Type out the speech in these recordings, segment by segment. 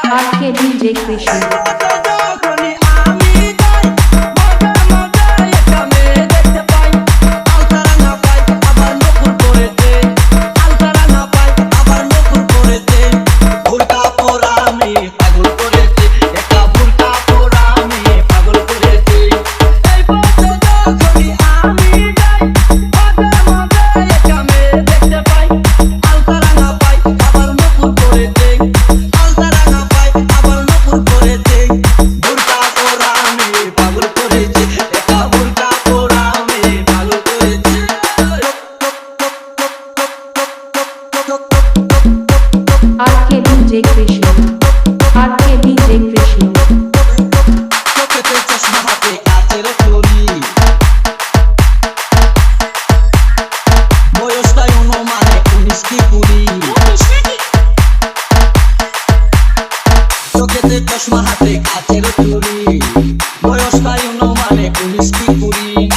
RK DJ Krishna. RK DJ Krishna. RK DJ Krishna. চোখেতে চশমা হাতে কাচের চুড়ি বয়সটাই অনুমানে 19 কি 20 চোখেতে চশমা হাতে কাচের চুড়ি বয়সটাই অনুমানে 19 কি 20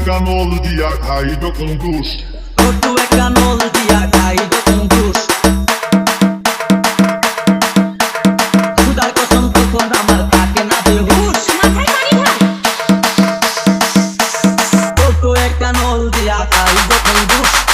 Canol dia caído com dos. Outro é canol dia caído com dos. Sudar কসম তখন আমার থাকে না বেহুশ Outro é canol dia caído com dos.